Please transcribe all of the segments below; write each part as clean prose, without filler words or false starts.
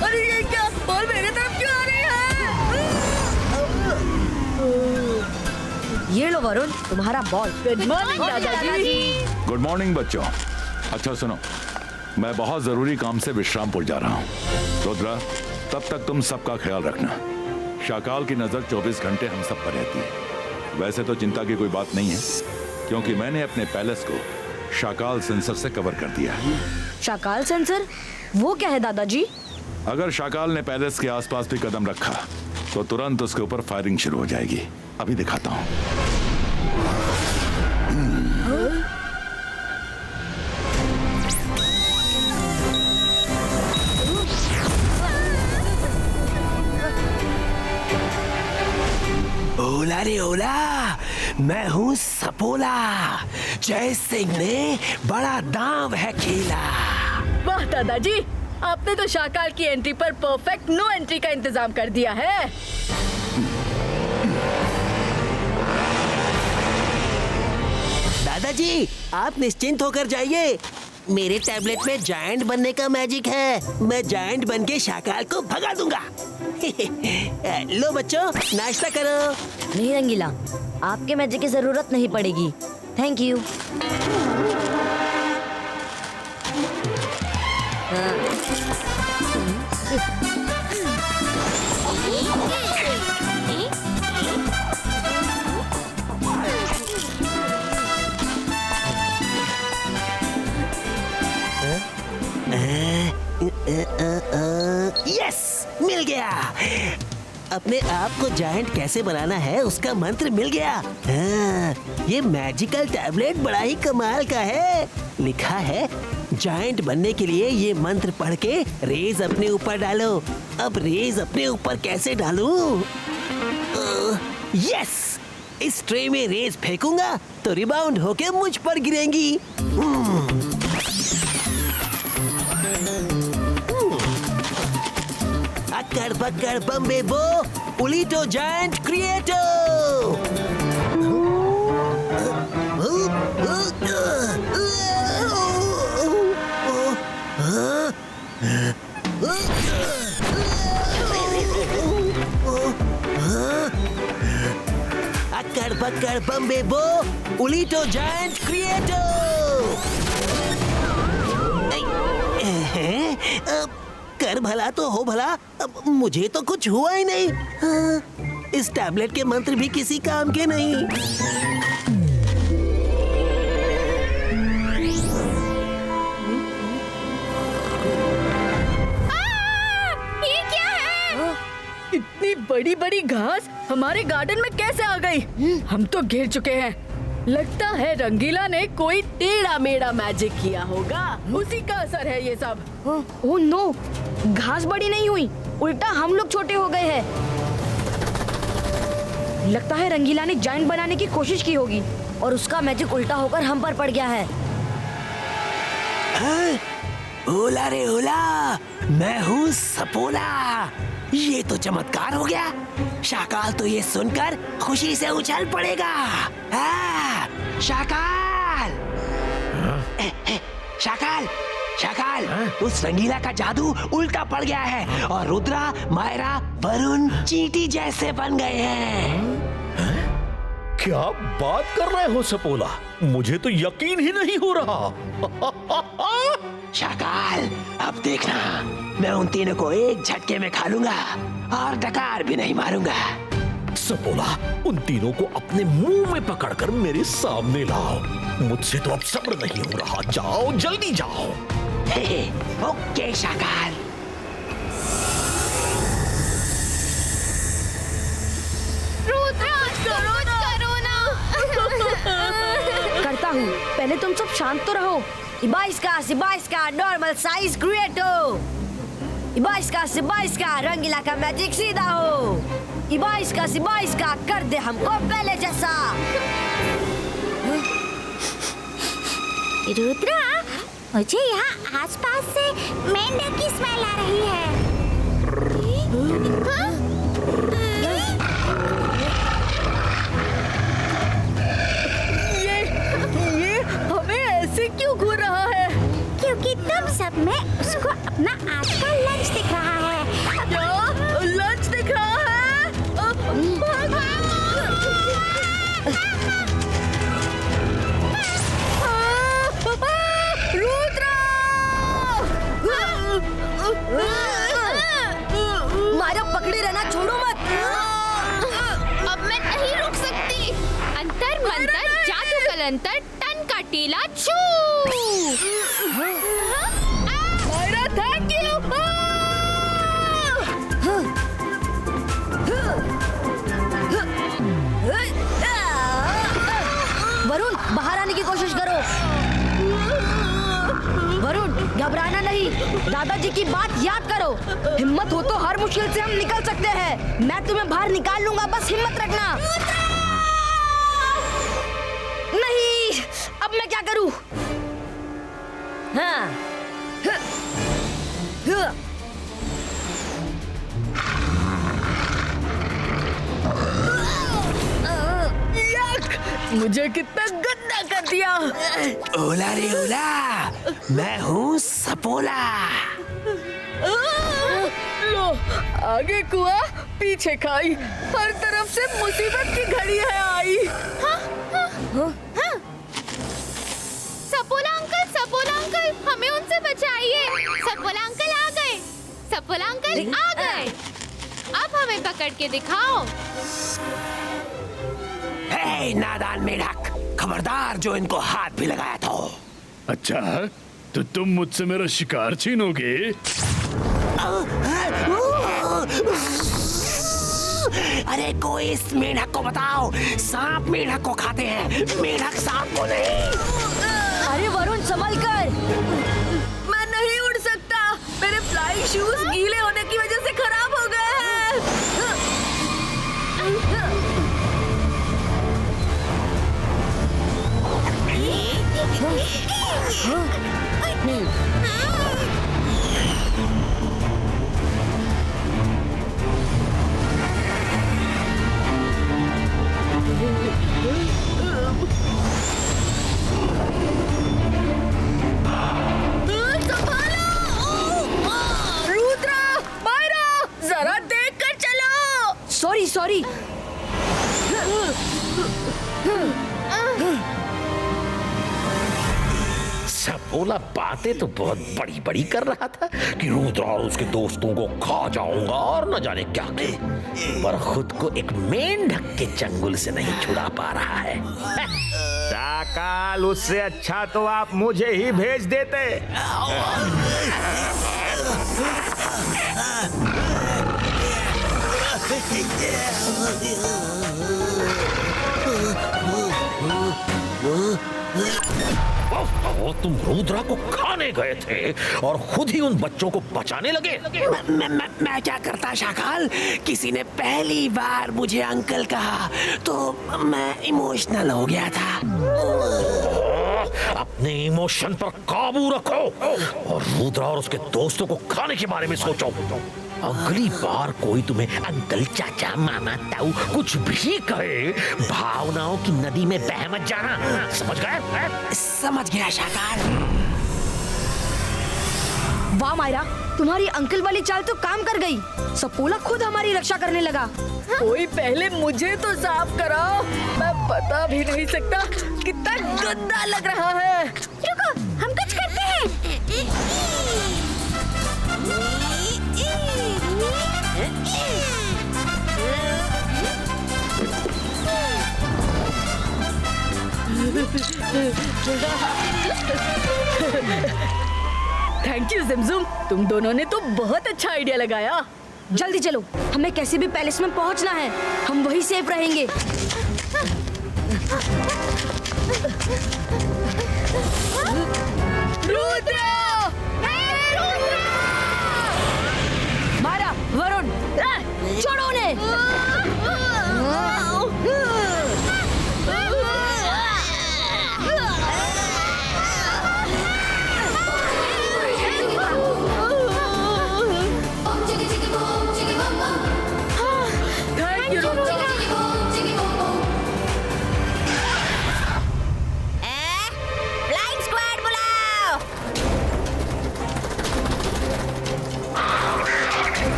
अरे ये क्या? बॉल मेरे तरफ क्यों आ रही है? ये लो वरुण, तुम्हारा बॉल। गुड मॉर्निंग दादाजी। गुड मॉर्निंग बच्चों। अच्छा सुनो, मैं बहुत जरूरी काम से विश्रामपुर जा रहा हूँ। रुद्रा, तब तक तुम सबका ख्याल रखना। शाकाल की नजर 24 घंटे हम सब पर रहती है। वैसे तो चिंता की कोई बात नहीं है, क्योंकि मैंने अपने पैलेस को शाकाल सेंसर से कवर कर दिया है। शाकाल सेंसर? वो क्या है दादाजी? अगर शाकाल ने पैलेस के आसपास भी कदम रखा तो तुरंत उसके ऊपर फायरिंग शुरू हो जाएगी। अभी दिखाता हूँ। ओला रे ओला, मैं हूँ सपोला। जय सिंह ने बड़ा दांव है खेला। वाह दादाजी, आपने तो शाकाल की एंट्री पर परफेक्ट नो एंट्री का इंतजाम कर दिया है। दादाजी, आप निश्चिंत होकर जाइए। मेरे टैबलेट में जायंट बनने का मैजिक है। मैं जायंट बन के शाकाल को भगा दूंगा। लो बच्चों, नाश्ता करो। नहीं रंगीला, आपके मैजिक की जरूरत नहीं पड़ेगी। Thank you. यस, मिल गया। अपने आप को जायंट कैसे बनाना है उसका मंत्र मिल गया। ये मैजिकल टैबलेट बड़ा ही कमाल का है। लिखा है, जायंट बनने के लिए ये मंत्र पढ़ के रेज अपने ऊपर डालो। अब रेज अपने ऊपर कैसे डालूं? यस, इस ट्रे में रेज फेंकूंगा तो रिबाउंड होके मुझ पर गिरेंगी। अक्कड़ पक्कड़ बम्बे बो, उलीटो जायंट क्रिएटो। अक्कड़ पक्कड़ बम्बे बो, उलीटो जायंट क्रिएटो। कर भला तो हो भला, अब मुझे तो कुछ हुआ ही नहीं। इस टैबलेट के मंत्र भी किसी काम के नहीं। ये क्या है? इतनी बड़ी बड़ी घास हमारे गार्डन में कैसे आ गई? हम तो घिर चुके हैं। लगता है रंगीला ने कोई टेढ़ा मेढ़ा मैजिक किया होगा, उसी का असर है ये सब। ओह नो, घास बड़ी नहीं हुई, उल्टा हम लोग छोटे हो गए हैं। लगता है रंगीला ने जायंट बनाने की कोशिश की होगी और उसका मैजिक उल्टा होकर हम पर पड़ गया है। ओला रे ओला, मैं हूँ सपोला। ये तो चमत्कार हो गया। शाकाल तो ये सुनकर खुशी से उछल पड़ेगा। शाकाल, शाकाल, शाकाल, उस रंगीला का जादू उल्टा पड़ गया है और रुद्रा, मायरा, वरुण चींटी जैसे बन गए हैं। क्या बात कर रहे हो सपोला? मुझे तो यकीन ही नहीं हो रहा। शाकाल, अब देखना, मैं उन तीनों को एक झटके में खा लूंगा और डकार भी नहीं मारूंगा। सपोला, उन तीनों को अपने मुंह में पकड़कर मेरे सामने लाओ। मुझसे तो अब सब्र नहीं हो रहा। जाओ, जल्दी जाओ। ओके शाकाल। करता हूँ, पहले तुम सब शांत तो रहो। इबाइस्का नॉर्मल साइज क्रिएटो। इबाइस्का रंगीला का मैजिक सीधा हो। इबाइस्का कर दे हमको पहले जैसा। रुद्रा, मुझे यहाँ आसपास से मेंढक की स्मेल आ रही है। ये हमें ऐसे क्यों घूर रहा है? क्योंकि तुम सब में उसको अपना आज का लंच दिख रहा है। क्या लंच दिख रहा है? मायरा पकड़े रहना, छोड़ो मत। अब मैं नहीं रुक सकती। अंतर मंतर जादू कलंतर टन का टीला छू। Myra thank you. वरुण, बाहर आने की कोशिश करो। वरुण, घबराना नहीं, दादाजी की बात याद करो। हिम्मत हो तो हर मुश्किल से हम निकल सकते हैं। मैं तुम्हें बाहर निकाल लूंगा, बस हिम्मत रखना। नहीं, अब मैं क्या करूं? हाँ। मुझे कितना गंदा कर दिया। ओला रे ओला, मैं हूँ सपोला। लो, आगे कुआं पीछे खाई, हर तरफ से मुसीबत की घड़ी है आई। सपोला अंकल, हमें उनसे बचाइए। सपोला अंकल आ गए। सपोला अंकल आ गए। अब हमें पकड़ के दिखाओ। हे नादान मेढक, खबरदार जो इनको हाथ भी लगाया था। अच्छा, तो तुम मुझसे मेरा शिकार छीनोगे? अरे कोई इस मेढक को बताओ, सांप मेढक को खाते हैं, मेढक सांप को नहीं। अरे वरुण, संभल कर। मैं नहीं उड़ सकता, मेरे फ्लाइंग शूज गीले होने की वजह से खराब हो गए हैं। रुद्रा, मायरा, जरा देख कर चलो। सॉरी। सपोला बातें तो बहुत बड़ी बड़ी कर रहा था कि रुद्र और उसके दोस्तों को खा जाऊंगा और न जाने क्या क्या, पर खुद को एक मेंढक के चंगुल से नहीं छुड़ा पा रहा है। शाकाल, उससे अच्छा तो आप मुझे ही भेज देते। वो तुम रुद्रा को खाने गए थे और खुद ही उन बच्चों को बचाने लगे। मैं क्या करता शाकाल, किसी ने पहली बार मुझे अंकल कहा तो मैं इमोशनल हो गया था। अपने इमोशन पर काबू रखो और रुद्रा और उसके दोस्तों को खाने के बारे में सोचो। अगली बार कोई तुम्हें अंकल, चाचा, मामा, ताऊ कुछ भी कहे, भावनाओं की नदी में बह मत जाना, समझ गए? समझ गया शाकाल। वाह मायरा, तुम्हारी अंकल वाली चाल तो काम कर गई। सपोला खुद हमारी रक्षा करने लगा। कोई पहले मुझे तो साफ कराओ, मैं बता भी नहीं सकता कितना गंदा लग रहा है। रुको, हम कुछ करते हैं। थैंक यू जिमजुम, तुम दोनों ने तो बहुत अच्छा आइडिया लगाया। जल्दी चलो, हमें कैसे भी पैलेस में पहुंचना है, हम वहीं सेफ रहेंगे। रुद्रा! मायरा, वरुण, छोड़ो उन्हें।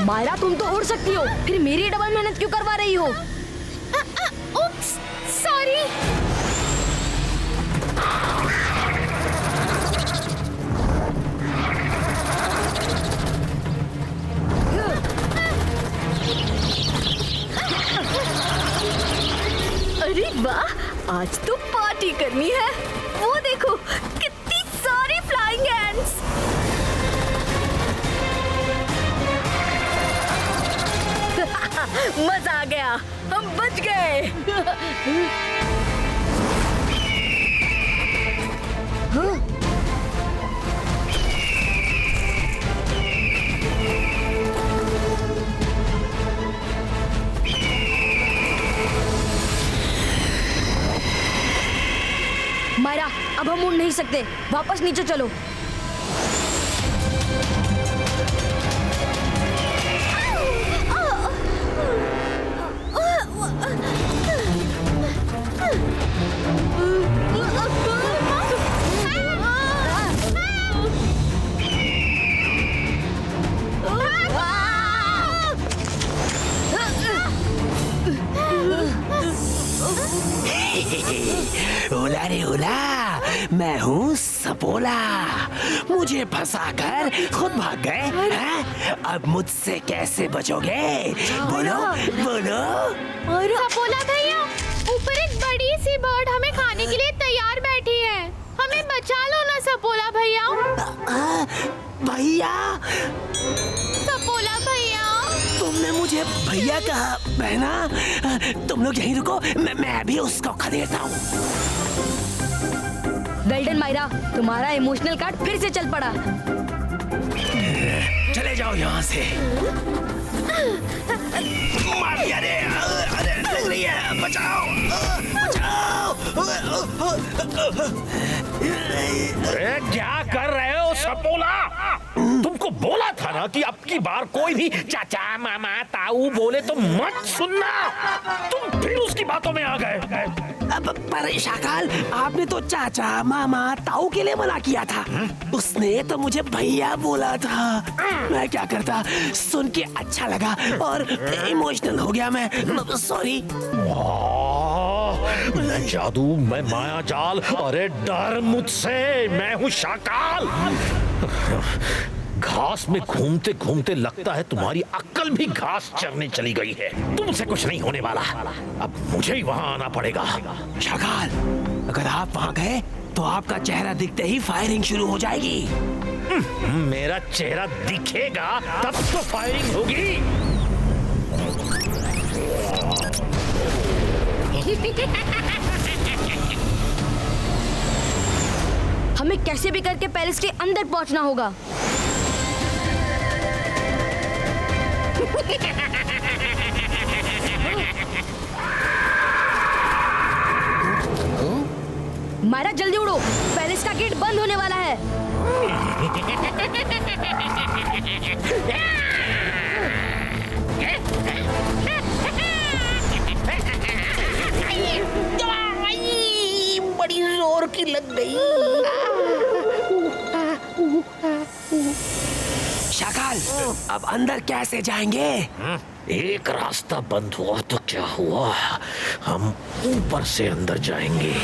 मायरा तुम तो उड़ सकती हो, फिर मेरी डबल मेहनत क्यों करवा रही हो? उप्स, सॉरी। अरे वाह, आज तो पार्टी करनी है। वो देखो कितनी सारी फ्लाइंग एंट्स। मजा आ गया, हम बच गए। मायरा, अब हम उड़ नहीं सकते, वापस नीचे चलो। ओला रे ओला, मैं हूँ सपोला। मुझे फंसाकर खुद भाग गए हैं? अब मुझसे कैसे बचोगे? बोलो बोलो। सपोला भैया, ऊपर एक बड़ी सी बर्ड हमें खाने के लिए तैयार बैठी है। हमें बचा लो ना सपोला भैया। भैया? सपोला भैया, तुमने मुझे भैया कहा बहना। तुम लोग यहीं रुको, मैं भी उसको खदेड़ता हूँ। वेल डन मायरा, तुम्हारा इमोशनल कार्ड फिर से चल पड़ा। चले जाओ यहाँ से। मार दिया रे, अरे लग रही है, बचाओ बचाओ। अरे क्या कर रहे हो सपोला? तुमको बोला था ना कि अब की बार कोई भी चाचा मामा ताऊ बोले तो मत सुनना। तुम फिर उसकी बातों में आ गए। अब पर शाकाल, आपने तो चाचा मामा ताऊ के लिए मना किया था। उसने तो मुझे भैया बोला था। मैं क्या करता, सुन के अच्छा लगा और इमोशनल हो गया मैं। सॉरी। मैं जादू, मैं माया जाल, अरे डर मुझसे, मैं हूँ शाकाल। घास में घूमते घूमते लगता है तुम्हारी अक्ल भी घास चरने चली गई है। तुमसे कुछ नहीं होने वाला, अब मुझे ही वहां आना पड़ेगा। शाकाल, अगर आप वहां गए तो आपका चेहरा दिखते ही फायरिंग शुरू हो जाएगी। मेरा चेहरा दिखेगा तब तो फायरिंग होगी। हमें कैसे भी करके पैलेस के अंदर पहुंचना होगा। मायरा जल्दी उड़ो, पैलेस का गेट बंद होने वाला है। बड़ी जोर की लग गई। शाकाल, अब अंदर कैसे जाएंगे? एक रास्ता बंद हुआ तो क्या हुआ, हम ऊपर से अंदर जाएंगे।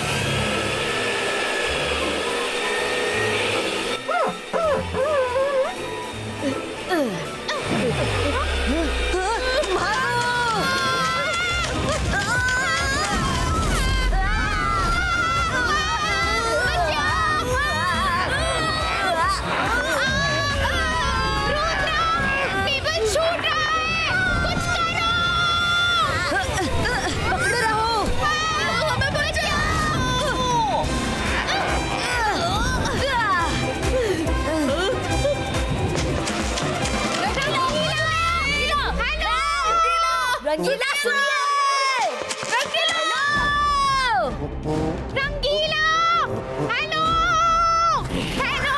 रंगीला सुनिए! रंगीला, हेलो, हेलो।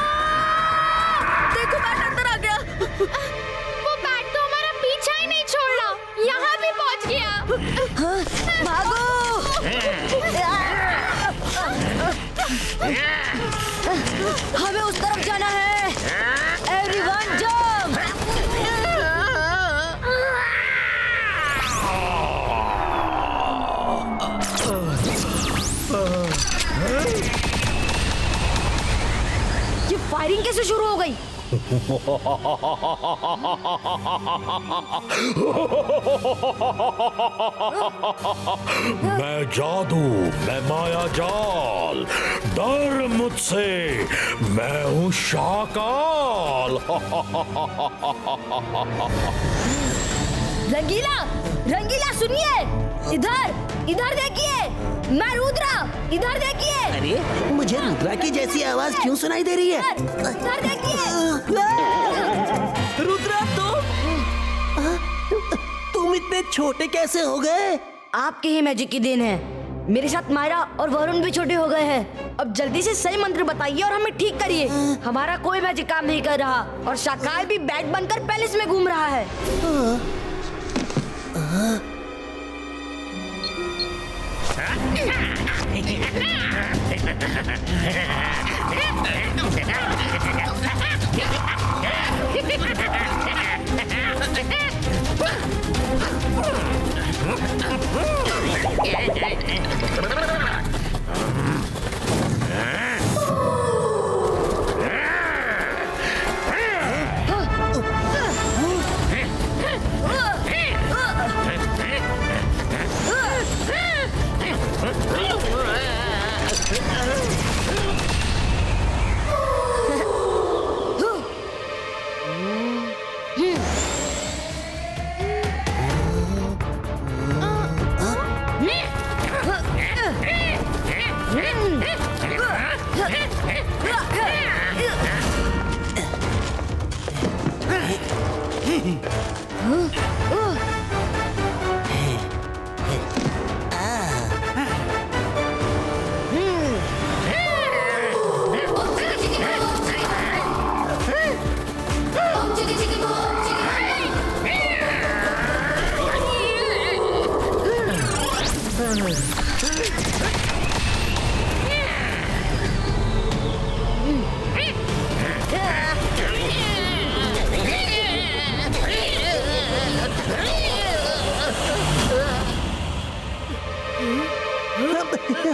देखो बैट अंदर आ गया। वो बैट तो हमारा पीछा ही नहीं छोड़ रहा, यहाँ भी पहुँच गया। भागो! हमें उस तरफ जाना है। Everyone jump! कैसे शुरू हो गई? मैं जादू, मैं माया जाल, डर मुझसे, मैं हूँ शाकाल। रंगीला, रंगीला सुनिए, इधर इधर देखिए, मैं रुद्रा, इधर देखिए। अरे मुझे रुद्रा की जैसी आवाज क्यों सुनाई दे रही है? इधर देखिए। रुद्रा तुम इतने छोटे कैसे हो गए? आपके ही मैजिक की देन है। मेरे साथ मायरा और वरुण भी छोटे हो गए हैं। अब जल्दी से सही मंत्र बताइए और हमें ठीक करिए। हमारा कोई मैजिक काम नहीं कर रहा और शाकाल भी बैग बनकर पैलेस में घूम रहा है।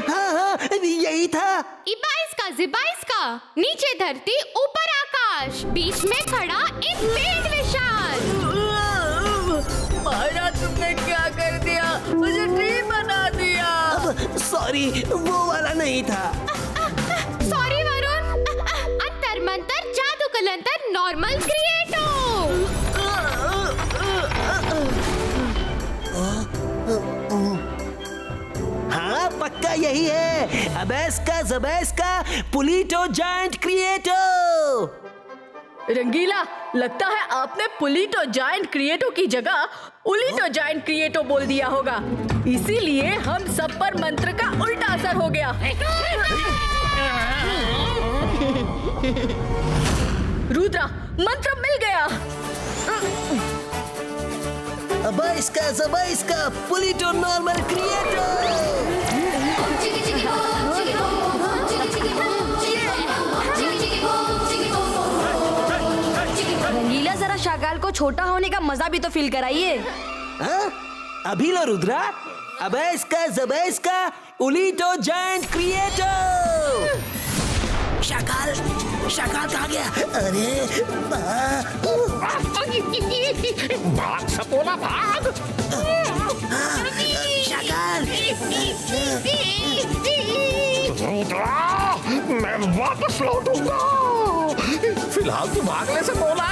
हाँ, यही था। इबाइस का जिबाइस का, नीचे धरती ऊपर आकाश, बीच में खड़ा एक पेड़ विशाल। मायरा तुमने क्या कर दिया? मुझे ट्री बना दिया। अब सॉरी, वो वाला नहीं था। सॉरी वरुण। अंतर मंतर जादू कलंतर नॉर्मल क्रिएटो। हाँ पक्का यही है। अबैस का जबैस का पुलीटो जायंट क्रिएटो। रंगीला, लगता है आपने पुलीटो जायंट क्रिएटो की जगह उलीटो जायंट क्रिएटो बोल दिया होगा, इसीलिए हम सब पर मंत्र का उल्टा असर हो गया। रुद्रा, मंत्र मिल गया। अबैस का जबैस का पुलीटो नॉर्मल क्रिएटो। रंगीला, जरा शाकाल को छोटा होने का मजा भी तो फील कराइए। हाँ? अभी लो रुद्रा। अबैस का जबैस का उलीटो जायंट क्रिएटो। शाकाल, शाकाल कहाँ गया? अरे भाग सपोला भाग। शाकाल, रुद्रा, मैं वापस लौटूंगा। फिलहाल तू भागने से बोला।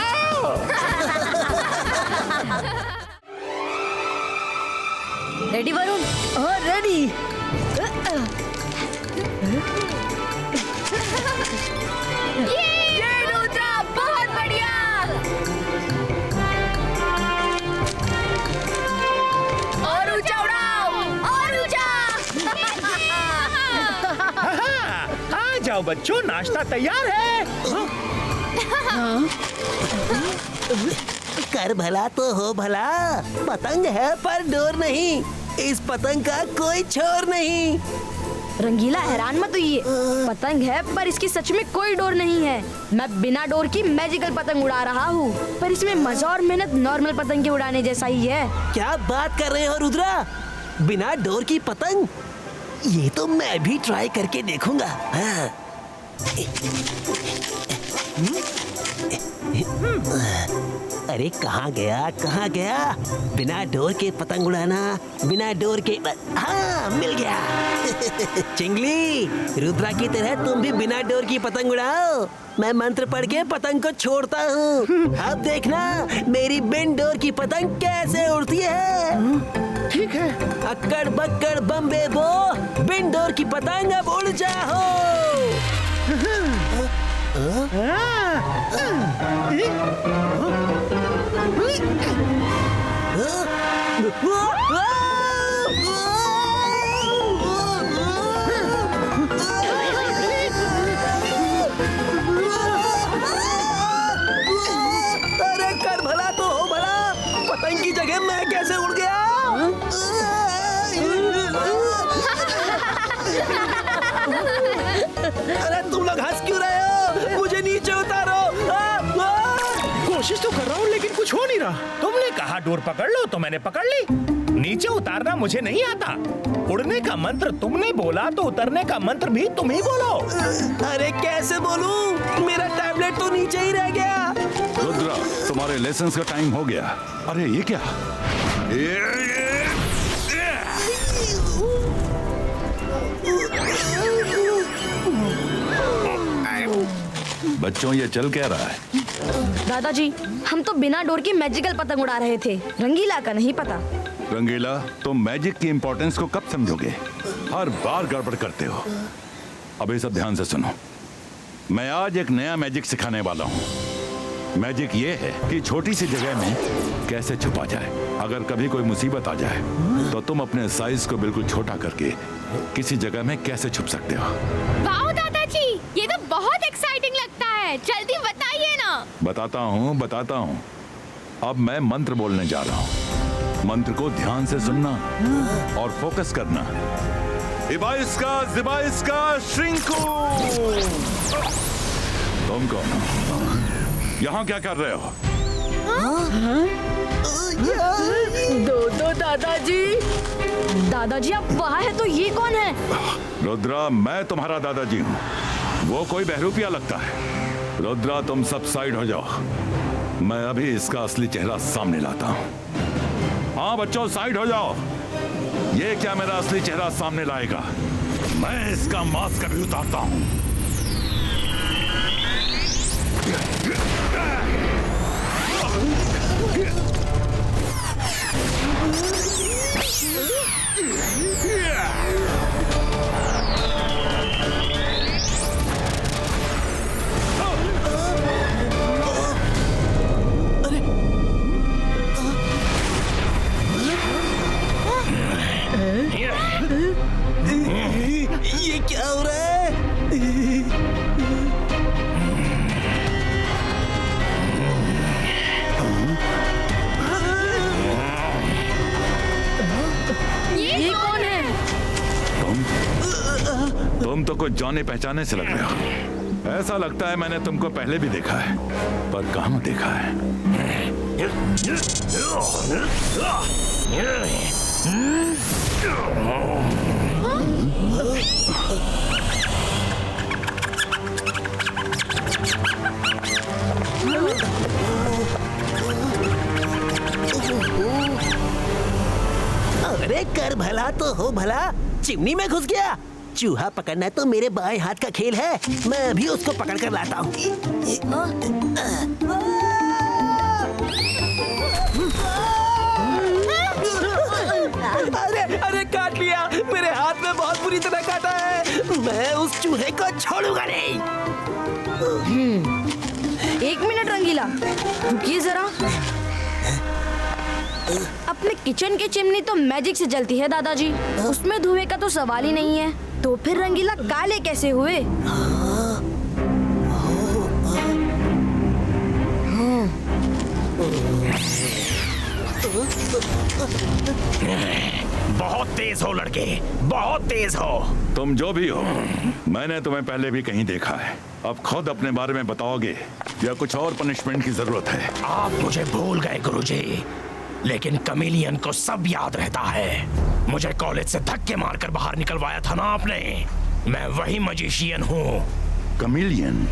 रेडी वरुण? हाँ रेडी। ये रुद्रा, बहुत बढ़िया। और ऊंचा उड़ाओ, और ऊंचा। आ जाओ बच्चों, नाश्ता तैयार है। कर भला तो हो भला। पतंग है पर डोर नहीं। इस पतंग का कोई छोर नहीं। रंगीला, हैरान मत होइए। पतंग है पर इसकी सच में कोई डोर नहीं है। मैं बिना डोर की मैजिकल पतंग उड़ा रहा हूँ, पर इसमें मजा और मेहनत नॉर्मल पतंग के उड़ाने जैसा ही है। क्या बात कर रहे हो रुद्रा? बिना डोर की पतंग? ये तो मैं भी ट्राई करके देखूंगा। हाँ। अरे कहाँ गया? बिना डोर के पतंग उड़ाना, बिना डोर के। हाँ, मिल गया। चिंगली, रुद्रा की तरह तुम भी बिना डोर की पतंग उड़ाओ। मैं मंत्र पढ़ के पतंग को छोड़ता हूँ। अब देखना मेरी बिन डोर की पतंग कैसे उड़ती है। ठीक है। अक्कड़ बक्कड़ बम्बे बो, बिन डोर की पतंग अब उड़ जाओ। अरे कर भला तो हो भला, पतंग की जगह मैं कैसे उड़ गया? अरे तुम लोग हंस क्यों रहे हो? मुझे नीचे उतारो। कोशिश तो कर रहा हूँ लेकिन कुछ हो नहीं रहा। तुमने कहा डोर पकड़ लो तो मैंने पकड़ ली। नीचे उतारना मुझे नहीं आता। उड़ने का मंत्र तुमने बोला तो उतरने का मंत्र भी तुम ही बोलो। अरे कैसे बोलूं? मेरा टैबलेट तो नीचे ही रह गया। रुद्रा, तुम्हारे लेसन का टाइम हो गया। अरे ये क्या? बच्चों, ये चल क्या रहा है? दादाजी, हम तो बिना डोर की मैजिकल पतंग उड़ा रहे थे। रंगीला का नहीं पता। रंगीला, तुम मैजिक की इम्पोर्टेंस को कब समझोगे? हर बार गड़बड़ करते हो। अब ये सब ध्यान से सुनो। मैं आज एक नया मैजिक सिखाने वाला हूँ। मैजिक ये है कि छोटी सी जगह में कैसे छुपा जाए। अगर कभी कोई मुसीबत आ जाए तो तुम अपने साइज को बिल्कुल छोटा करके किसी जगह में कैसे छुप सकते हो। वाह दादाजी, ये तो बहुत एक्साइटिंग लगता है। जल्दी बताइए ना। बताता हूँ। अब मैं मंत्र बोलने जा रहा हूँ। मंत्र को ध्यान से सुनना और फोकस करना। इबाइस्का जिबाइस्का श्रिंकू। तुम कौन हो? यहाँ क्या कर रहे हो? दो दादाजी। दादाजी आप वहाँ है तो ये कौन है? रुद्रा, मैं तुम्हारा दादाजी हूँ। वो कोई बहरूपिया लगता है। रुद्रा, तुम सब साइड हो जाओ। मैं अभी इसका असली चेहरा सामने लाता हूँ। हाँ बच्चों, साइड हो जाओ। ये क्या मेरा असली चेहरा सामने लाएगा? मैं इसका मास्क अभी उतारता हूँ। ये क्या हो रहा है? ये कौन है? तुम तो कुछ जाने पहचाने से लग रहे हो। ऐसा लगता है मैंने तुमको पहले भी देखा है, पर कहाँ देखा है? अरे कर भला तो हो भला, चिमनी में घुस गया। चूहा पकड़ना तो मेरे बाएं हाथ का खेल है। मैं अभी उसको पकड़ कर लाता हूँ। अरे अरे काट लिया। मेरे हाथ में बहुत बुरी तरह काटा है। मैं उस चूहे को छोड़ूंगा नहीं। 1 मिनट रंगीला, रुकिए जरा। अपने किचन की चिमनी तो मैजिक से जलती है दादाजी। उसमें धुएं का तो सवाल ही नहीं है। तो फिर रंगीला काले कैसे हुए? बहुत तेज हो लड़के, बहुत तेज हो। तुम जो भी हो, मैंने तुम्हें पहले भी कहीं देखा है। अब खुद अपने बारे में बताओगे या कुछ और पनिशमेंट की जरूरत है? आप मुझे भूल गए गुरुजी, लेकिन कमीलियन को सब याद रहता है। मुझे कॉलेज से धक्के मारकर बाहर निकलवाया था ना आपने। मैं वही मजिशियन हूँ। कमीलियन?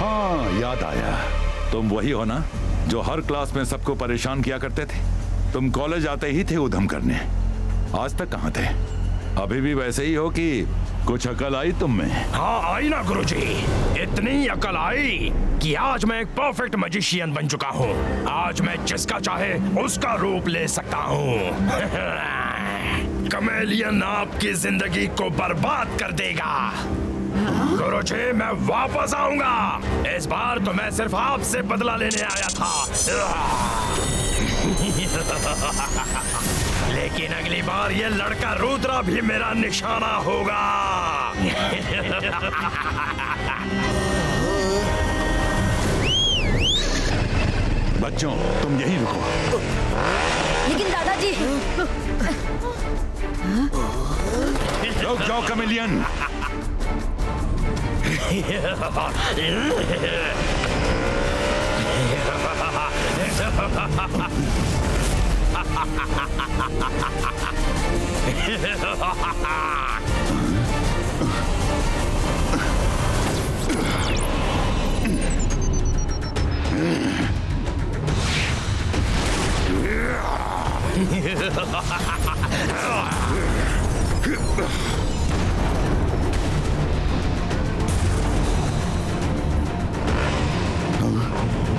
हाँ, याद आया। तुम वही हो ना जो हर क्लास में सबको परेशान किया करते थे? तुम कॉलेज आते ही थे उधम करने। आज तक कहाँ थे? अभी भी वैसे ही हो कि कुछ अकल आई तुम में? हाँ आई ना गुरुजी, इतनी अकल आई कि आज मैं एक परफेक्ट मैजिशियन बन चुका हूँ। आज मैं जिसका चाहे उसका रूप ले सकता हूँ। कमेलियन आपकी जिंदगी को बर्बाद कर देगा। गुरुजी मैं वापस आऊंगा। इस बार तो मैं सिर्फ आपसे बदला लेने आया था। लेकिन अगली बार ये लड़का रुद्रा भी मेरा निशाना होगा। बच्चों तुम यहीं रुको। लेकिन दादाजी। रुक जाओ कमेलियन।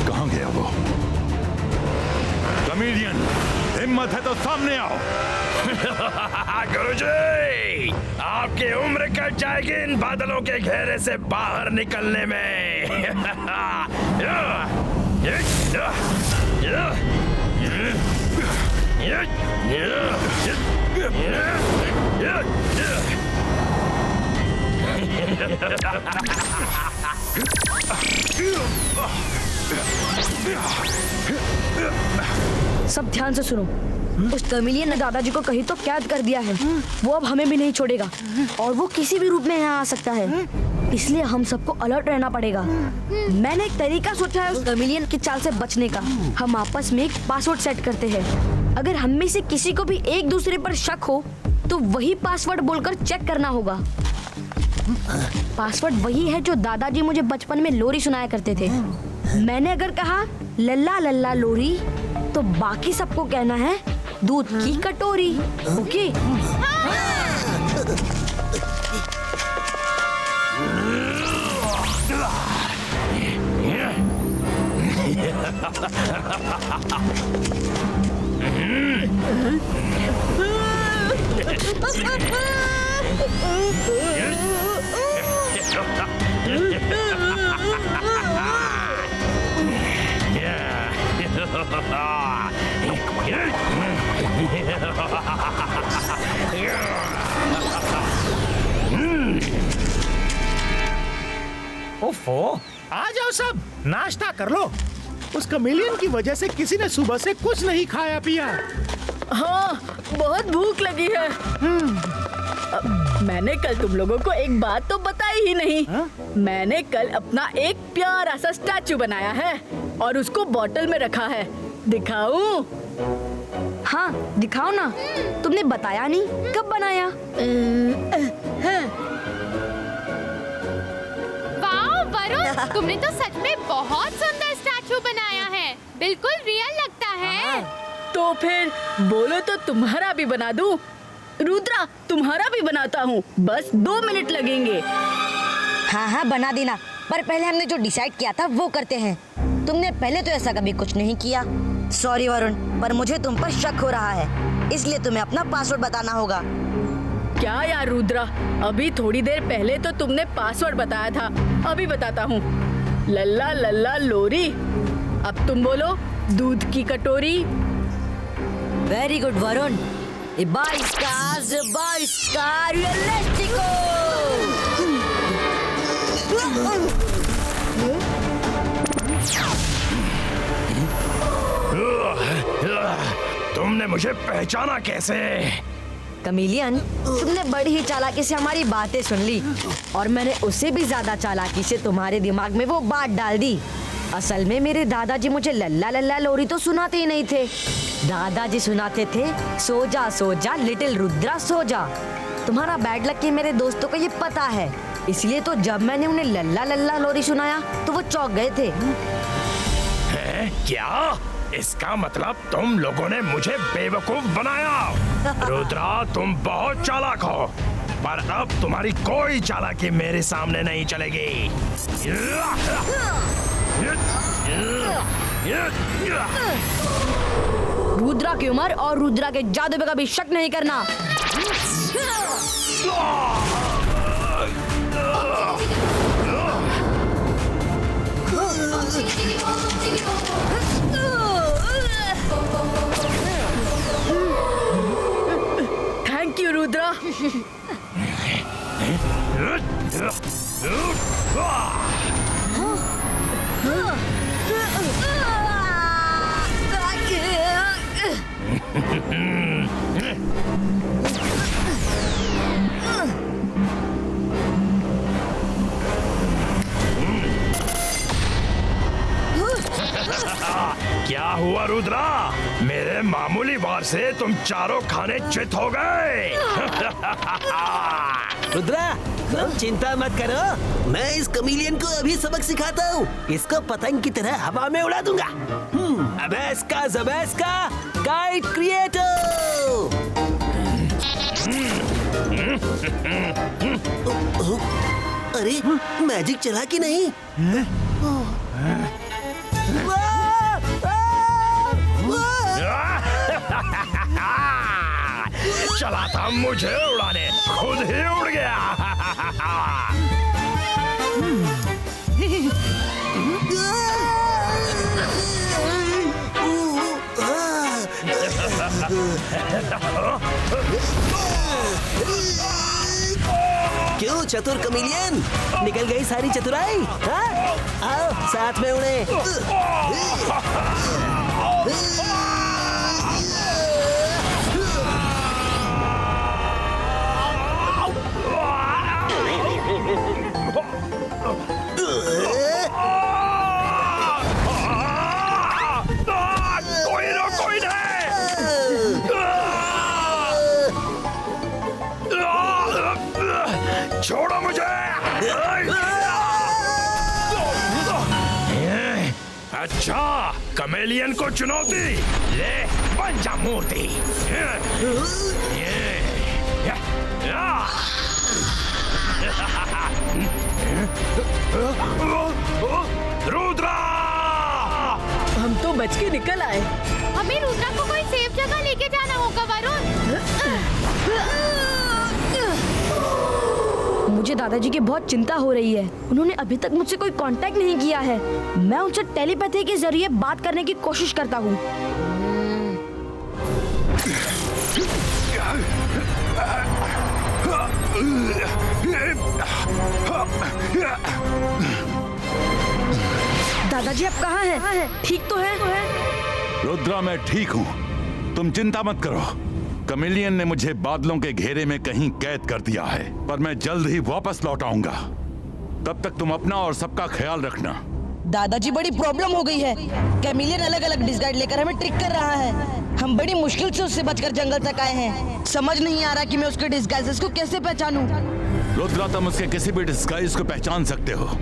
कहाँ गया वो? कमेलियन, हिम्मत है तो सामने आओ। गुरुजी, आपकी उम्र कट जाएगी इन बादलों के घेरे से बाहर निकलने में। सब ध्यान से सुनो। उस कमेलियन ने दादाजी को कहीं तो कैद कर दिया है। वो अब हमें भी नहीं छोड़ेगा और वो किसी भी रूप में यहाँ आ सकता है। इसलिए हम सबको अलर्ट रहना पड़ेगा। मैंने एक तरीका सोचा है उस कमेलियन की चाल से बचने का। हम आपस में एक पासवर्ड सेट करते हैं। अगर हम में से किसी को भी एक दूसरे पर शक हो तो वही पासवर्ड बोलकर चेक करना होगा। पासवर्ड वही है जो दादाजी मुझे बचपन में लोरी सुनाया करते थे। मैंने अगर कहा लल्ला लल्ला लोरी तो बाकी सबको कहना है दूध की कटोरी। ओके? ओफो, आ जाओ सब, नाश्ता कर लो। उस कमेलियन की वजह से किसी ने सुबह से कुछ नहीं खाया पिया। हाँ, बहुत भूख लगी है। मैंने कल तुम लोगों को एक बात तो बताई ही नहीं। मैंने कल अपना एक प्यारा सा स्टैचू बनाया है और उसको बॉटल में रखा है। दिखाऊं? हाँ दिखाओ ना। तुमने बताया नहीं, कब बनाया? वाह वरुण, तुमने तो सच में बहुत सुंदर स्टैचू बनाया है। बिल्कुल रियल लगता है। तो फिर बोलो तो तुम्हारा भी बना दूं? रुद्रा, तुम्हारा भी बनाता हूँ। बस 2 मिनट लगेंगे। हाँ हाँ बना देना, पर पहले हमने जो डिसाइड किया था वो करते हैं। तुमने पहले तो ऐसा कभी कुछ नहीं किया। सॉरी वरुण, पर मुझे तुम पर शक हो रहा है, इसलिए तुम्हें अपना पासवर्ड बताना होगा। क्या यार रुद्रा, अभी थोड़ी देर पहले तो तुमने पासवर्ड बताया था। अभी बताता हूँ। लल्ला लल्ला लोरी। अब तुम बोलो दूध की कटोरी। Very good Varun. रियलिस्टिको। तुमने मुझे पहचाना कैसे? कमेलियन, तुमने बड़ी ही चालाकी से हमारी बातें सुन ली और मैंने उससे भी ज्यादा चालाकी से तुम्हारे दिमाग में वो बात डाल दी। असल में मेरे दादाजी मुझे लल्ला लल्ला लोरी तो सुनाते ही नहीं थे। दादाजी सुनाते थे सो जा लिटिल रुद्रा सो जा। तुम्हारा बैड लक कि मेरे दोस्तों को ये पता है, इसलिए तो जब मैंने उन्हें लल्ला लल्ला लोरी सुनाया तो वो चौंक गए थे। हैं? क्या? इसका मतलब तुम लोगों ने मुझे बेवकूफ बनाया। रुद्रा, तुम बहुत चालाक हो, पर अब तुम्हारी कोई चालाकी मेरे सामने नहीं चलेगी। रुद्रा की उम्र और रुद्रा के जादू पे कभी शक नहीं करना। Thank you Rudra. क्या हुआ रुद्रा? मेरे मामूली वार से तुम चारों खाने चित हो गए। रुद्रा, तुम चिंता मत करो, मैं इस कमीलियन को अभी सबक सिखाता हूँ। इसको पतंग की तरह हवा में उड़ा दूंगा। अबैस्का ज़बैस्का काइट क्रिएटो। अरे मैजिक चला कि नहीं? चला था मुझे उड़ाने, खुद ही उड़ गया। क्यों चतुर कमीलियन, निकल गई सारी चतुराई? हाँ? आओ साथ में उड़े। कोई नहीं, छोड़ो मुझे। अच्छा, कमेलियन को चुनौती, ले बन जा मूर्ति। रुद्रा, हम तो बच के निकल आए। हमें रुद्रा को कोई सेफ जगह लेके जाना होगा वरुण। मुझे दादाजी की बहुत चिंता हो रही है। उन्होंने अभी तक मुझसे कोई कांटेक्ट नहीं किया है। मैं उनसे टेलीपैथी के जरिए बात करने की कोशिश करता हूँ। दादाजी आप कहाँ हैं? ठीक तो है? रुद्रा, मैं ठीक हूँ, तुम चिंता मत करो। कमिलियन ने मुझे बादलों के घेरे में कहीं कैद कर दिया है, पर मैं जल्द ही वापस लौट आऊंगा। तब तक तुम अपना और सबका ख्याल रखना। दादाजी, बड़ी प्रॉब्लम हो गई है। कैमिलियन अलग अलग डिस्गाइड लेकर हमें ट्रिक कर रहा है। हम बड़ी मुश्किल से उससे बचकर जंगल तक आए हैं। समझ नहीं आ रहा कि मैं उसके डिस्गाइजेस को कैसे पहचानूं। रुद्रा, तुम उसके किसी भी डिस्गाइज को पहचान सकते हो।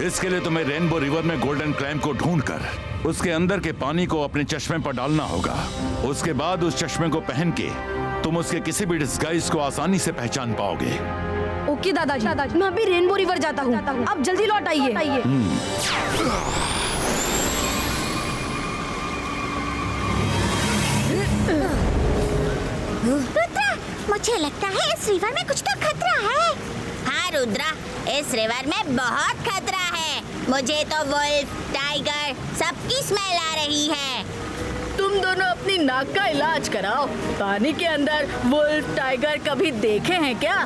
इसके लिए तुम्हें रेनबो रिवर में गोल्डन क्लैम्प को ढूंढकर उसके अंदर के पानी को अपने चश्मे पर डालना होगा। उसके बाद उस चश्मे को पहन के तुम उसके किसी भी डिस्गाइज को आसानी से पहचान पाओगे। ओके दादाजी, मैं अभी रेनबो रिवर जाता हूँ। आप जल्दी लौट आइए। रुद्रा, मुझे लगता है इस रिवर में कुछ तो खतरा है। हाँ रुद्रा, इस रिवर में बहुत खतरा है। मुझे तो वुल्फ, टाइगर सबकी स्मेल आ रही है। तुम दोनों अपनी नाक का इलाज कराओ। पानी के अंदर वुल्फ, टाइगर कभी देखे हैं क्या?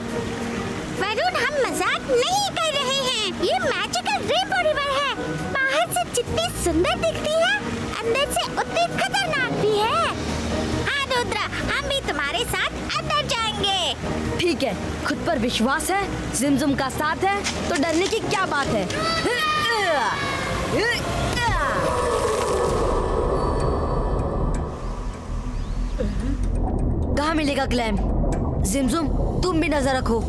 वरुण, हम मजाक नहीं कर रहे हैं। ये मैजिकल रेनबो रिवर है। बाहर से जितनी सुंदर दिखती है, अंदर से उतनी खतरनाक भी है। हाँ रुद्रा, हम भी तुम्हारे साथ अंदर जाएंगे। ठीक है, खुद पर विश्वास है, जिमजुम का साथ है, तो डरने की क्या बात है। कहाँ मिलेगा क्लैम्प? जिमजुम, तुम भी नजर रखो।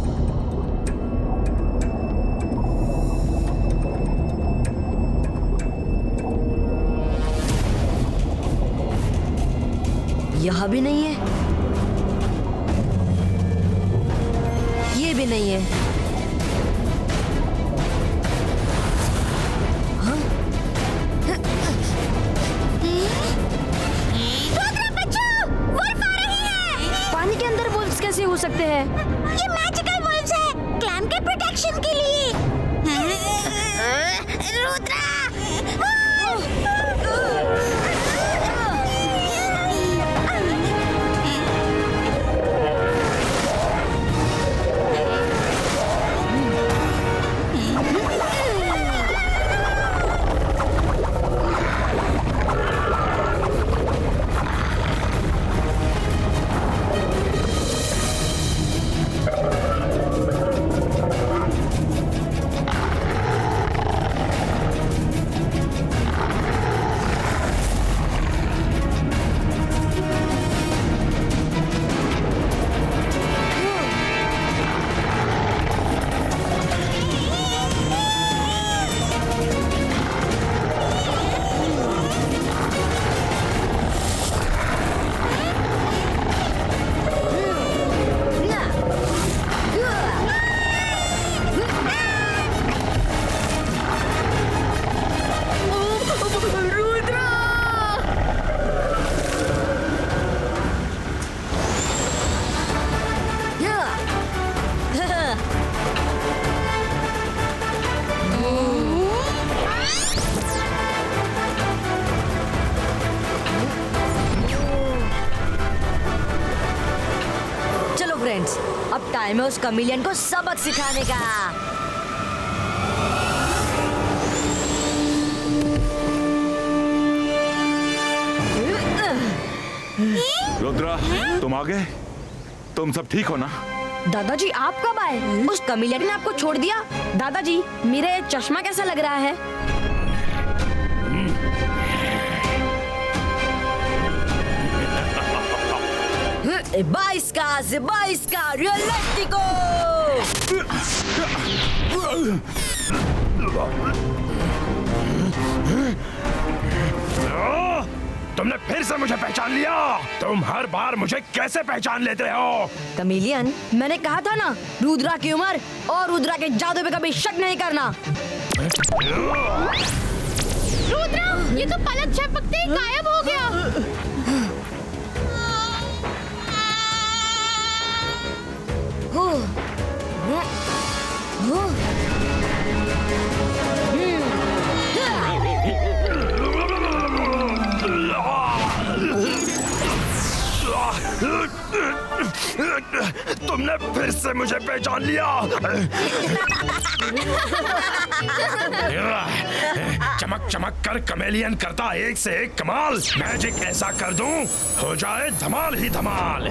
यहाँ भी नहीं है, ये भी नहीं है। हाँ? पानी के अंदर वुल्व्स कैसे हो सकते हैं? ये मैजिकल वुल्व्स है, क्लैम के प्रोटेक्शन के लिए। रुद्रा! चलो फ्रेंड्स, अब टाइम है उस कमिलियन को सबक सिखाने का। रुद्रा, तुम आ गए? तुम सब ठीक हो ना? दादाजी आप कब आए? उस कमिलियन ने आपको छोड़ दिया? दादाजी मेरा ये चश्मा कैसा लग रहा है? बाईस का रियलिस्टिको। तुमने फिर से मुझे पहचान लिया। तुम हर बार मुझे कैसे पहचान लेते हो? कमिलियन, मैंने कहा था ना, रुद्रा की उम्र और रुद्रा के जादू पे कभी शक नहीं करना। रुद्रा, ये तो पलक झपकते ही गायब हो गया। तुमने फिर से मुझे पहचान लिया। चमक चमक कर कमेलियन करता एक से एक कमाल। मैजिक ऐसा कर दूं, हो जाए धमाल ही धमाल।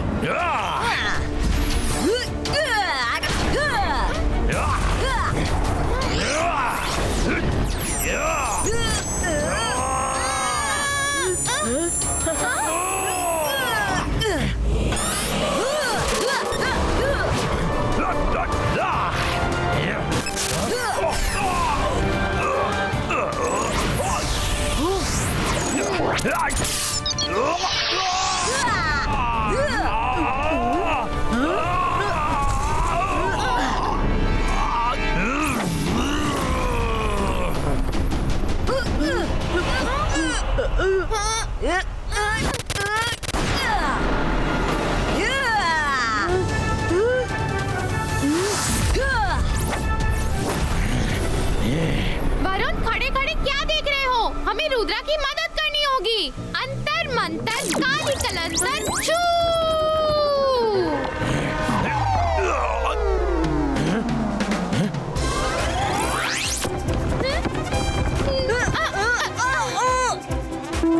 वरुण, खड़े खड़े क्या देख रहे हो? हमें रुद्रा की मदद करनी होगी। अंतर मंतर काली कलंतर छू।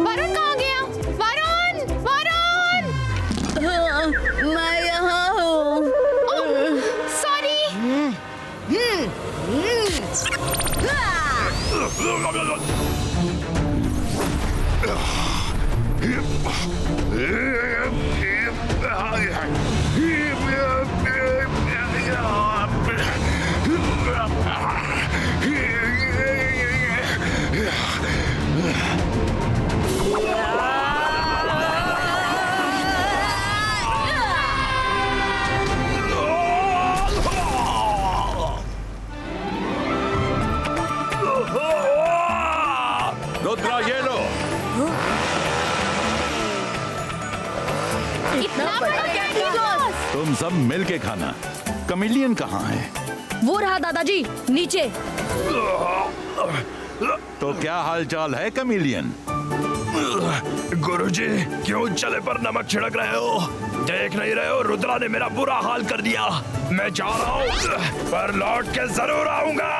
वरुण कहाँ गया? वरुण, वरुण! मैं यहाँ हूँ। सॉरी। इतना बड़ा कैंडी फ्लॉस। तुम सब मिल के खाना। कमेलियन कहाँ है? वो रहा दादाजी नीचे। तो क्या हाल चाल है कमेलियन? गुरुजी, क्यों चले पर नमक छिड़क रहे हो? देख नहीं रहे हो रुद्रा ने मेरा बुरा हाल कर दिया। मैं जा रहा हूँ पर लौट के जरूर आऊंगा।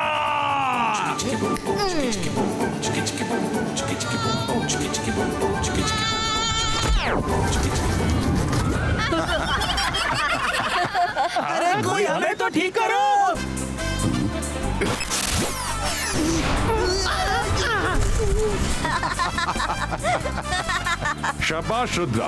अरे कोई हमें तो ठीक करो। शाबाश रुद्रा।